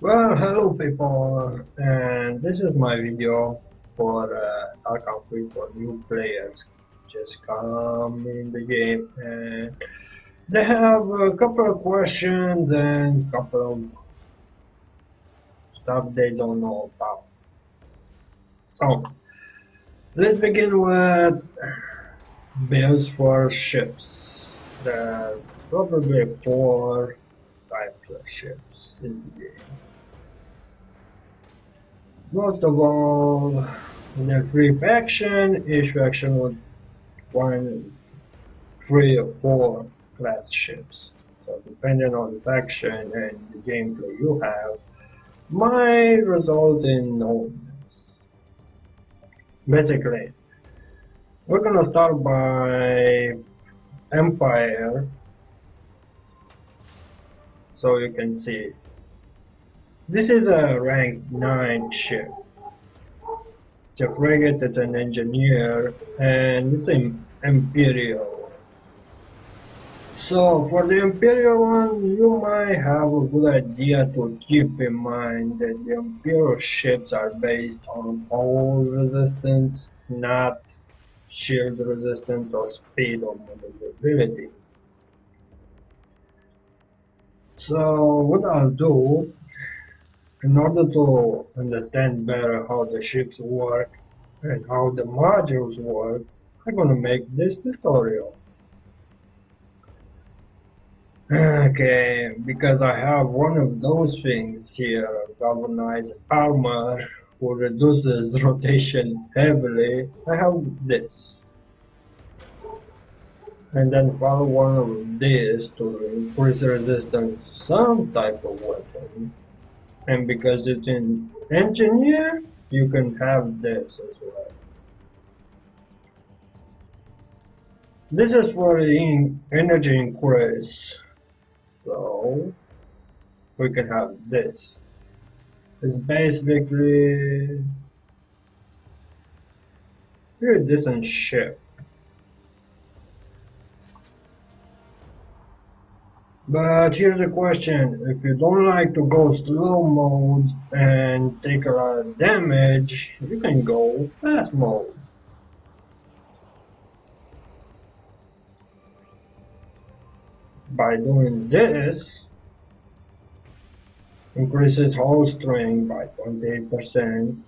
Well, hello people, and this is my video for Tarkov 3 for new players. Just come in the game, and they have a couple of questions and couple of stuff they don't know about. So let's begin with builds for ships. There are probably four types of ships in the game. Most of all, in a free faction, each faction would one, three or four class ships. So depending on the faction and the gameplay you have, might result in nodes. Basically, we're gonna start by Empire, so you can see. This is a rank 9 ship. It's a frigate, it's an engineer, and it's an Imperial. So for the Imperial one, you might have a good idea to keep in mind that the Imperial ships are based on hull resistance, not shield resistance or speed or maneuverability. So what I'll do, in order to understand better how the ships work and how the modules work, I'm gonna make this tutorial. Okay, because I have one of those things here, galvanized armor, who reduces rotation heavily. I have this. And then follow one of this to increase resistance to some type of weapons. And because it's in engineer, you can have this as well. This is for the energy increase. So we can have this. It's basically pretty decent ship. But here's a question, if you don't like to go slow mode and take a lot of damage, you can go fast mode. By doing this, increases hull strength by 28%,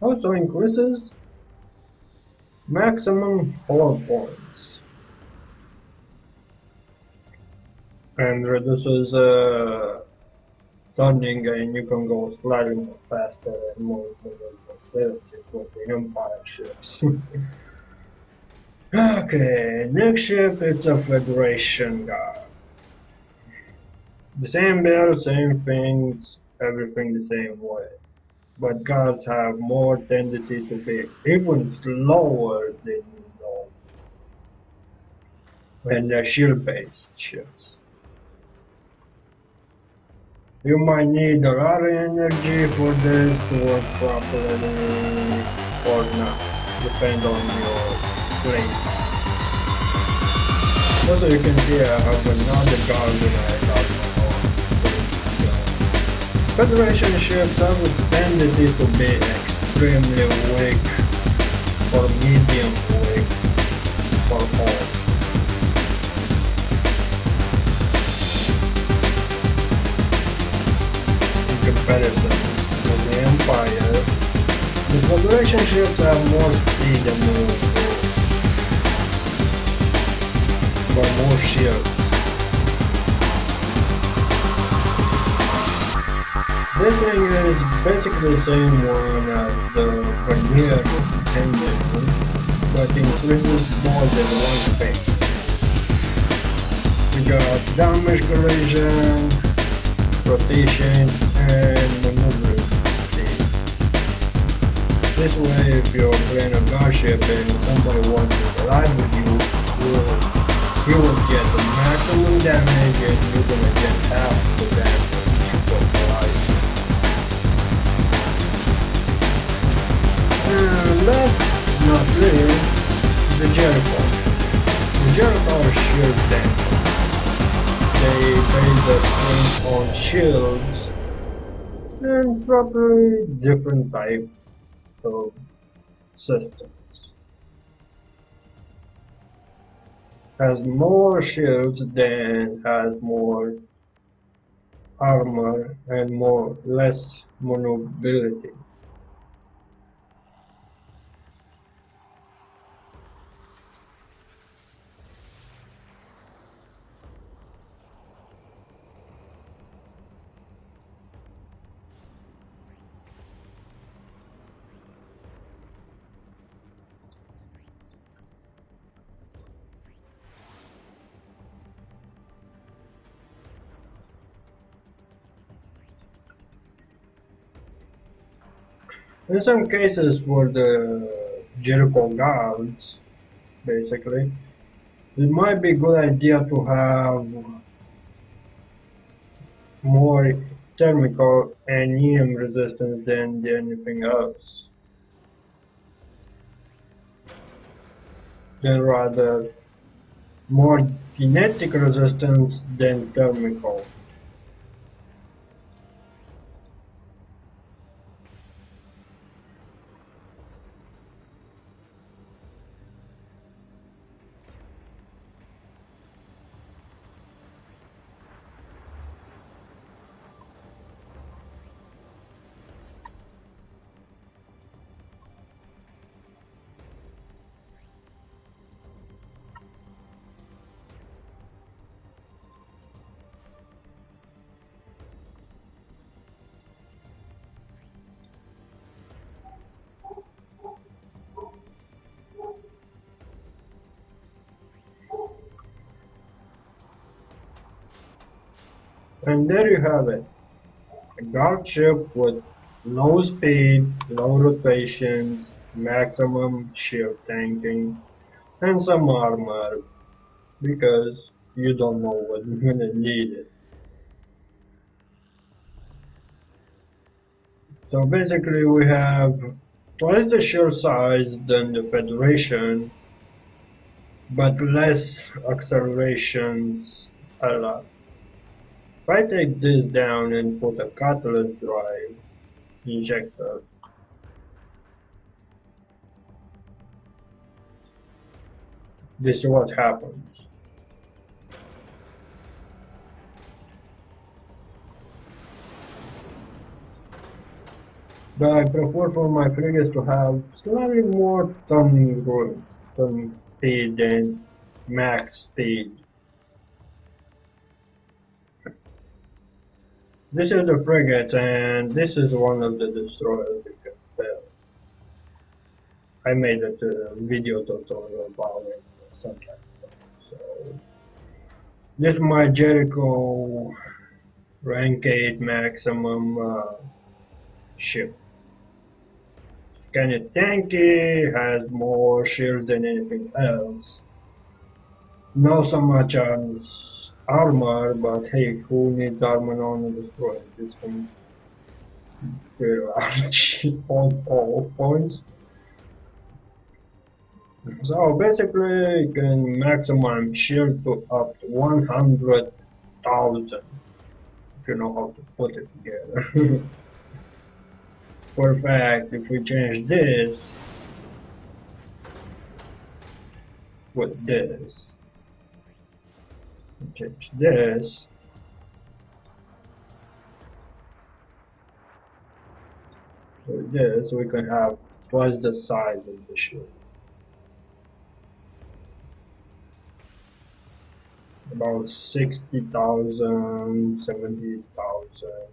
also increases maximum hull points, and reduces turning, and you can go slightly more faster and more maneuverability for the Empire ships. Okay, next ship, it's a Federation guard. The same build, same things, everything the same way. But guards have more tendency to be even slower than you know. And they're shield-based ships. You might need a lot of energy for this to work properly or not, depend on your place. Also, you can see I have another galvanized armor. Federation ships have a tendency to be extremely weak or medium weak for all. In comparison with the Empire, the Federation ships have more speed and more shields. This thing is basically the same one as the Vernier engine, but increases more than one thing. We got damage collision, rotation, and maneuverability. This way, if you're playing a gunship and somebody wants to collide with you, you will get the maximum damage and you're gonna get half the damage for colliding. And last but not least, the Jericho. The Jericho are shield tanks. They base their strength on shields and probably different type of systems. Has more shields than has more armor and more less maneuverability. In some cases for the Jericho guards, basically, it might be a good idea to have more thermical and EM resistance than anything else. Then rather more kinetic resistance than thermical. And there you have it. A guard ship with low speed, low rotations, maximum shield tanking, and some armor because you don't know what you're gonna need it. So basically we have twice the shield size than the Federation, but less accelerations a lot. If I take this down and put a catalyst drive injector, this is what happens. But I prefer for my frigates to have slightly more turning room, turning speed and max speed. This is the frigate and this is one of the destroyers you can tell. I made a video tutorial about it sometime ago. So this is my Jericho rank 8 maximum ship. It's kinda tanky, has more shields than anything else. Not so much as armor, but hey, who needs armor on a destroyer? This thing's very large on all points. So basically you can maximum shield to up to 100,000 if you know how to put it together. For fact, if we change this with this, change this, with this, we can have twice the size of the shield. About 60,000, 70,000.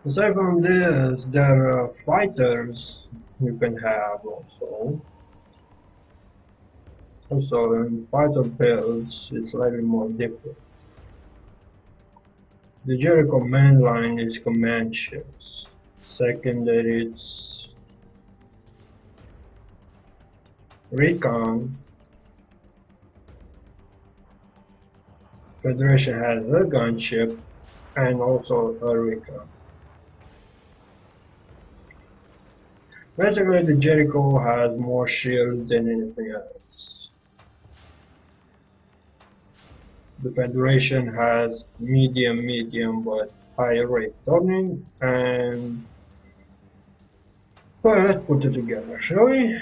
Aside from this, there are fighters you can have also. Also, in fighter builds, it's slightly more different. The Jericho main line is command ships. Secondary, it's recon. Federation has a gunship and also a recon. Basically, the Jericho has more shields than anything else. The Federation has medium, but high rate turning, and well, let's put it together, shall we?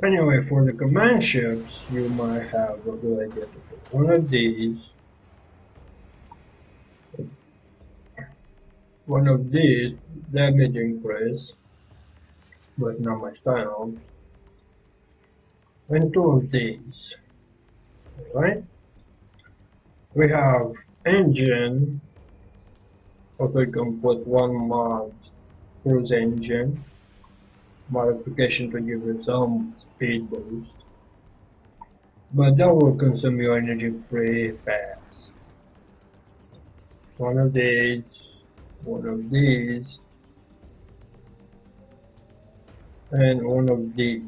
Anyway, for the command ships, you might have a good idea to put one of these damage increase, but not my style, and two of these. Alright? We have engine, also you can put one mod cruise engine modification to give you some speed boost, but that will consume your energy pretty fast. One of these, one of these, and one of these.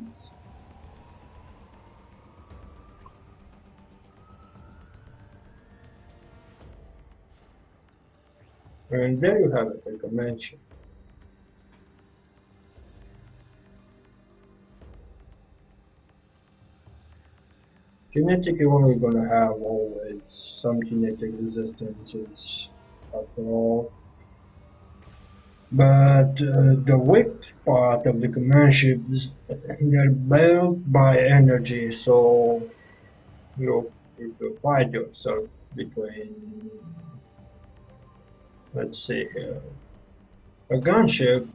And there you have it, like I mentioned. Genetic, you're only gonna have always some genetic resistances after all. But the weak part of the command ships, they're built by energy, so you divide yourself between, let's see here, a gunship.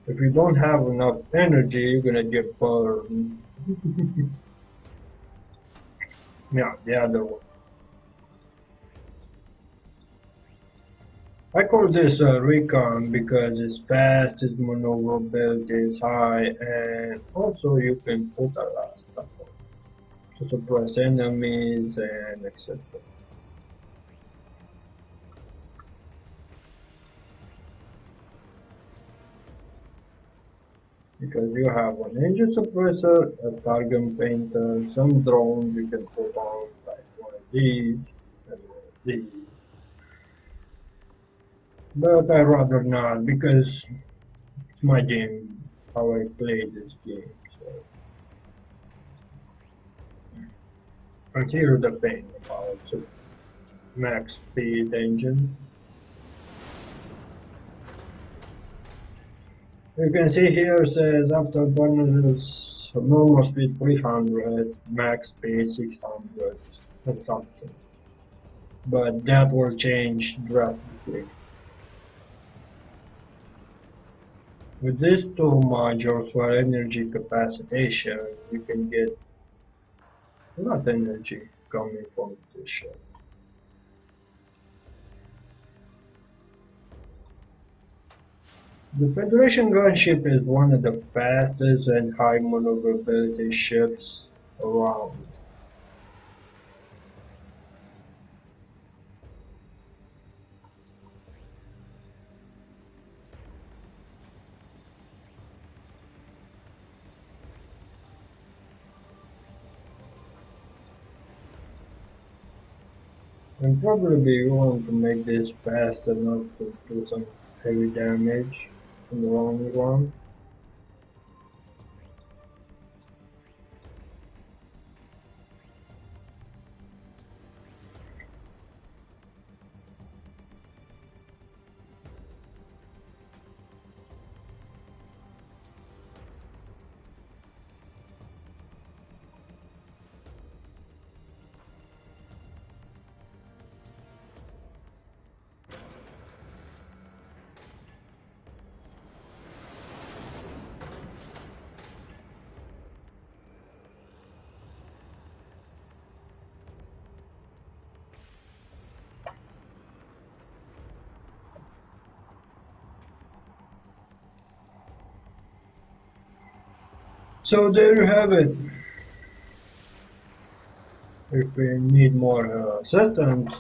If you don't have enough energy, you're gonna get burned. Yeah, the other one. I call this a recon because it's fast, its maneuverability is high, and also you can put a lot of stuff on to suppress enemies and etc. Because you have an engine suppressor, a target painter, some drones you can put on like one of these and one of these. But I rather not because it's my game, how I play this game. So and here's the thing about max speed engines. You can see here says after bonuses normal speed 300, max speed 600 and something. But that will change drastically. With these two modules for energy capacitation, you can get a lot of energy coming from this ship. The Federation gunship is one of the fastest and high maneuverability ships around. And probably you want to make this fast enough to do some heavy damage in the long run. So there you have it. If we need more assistance,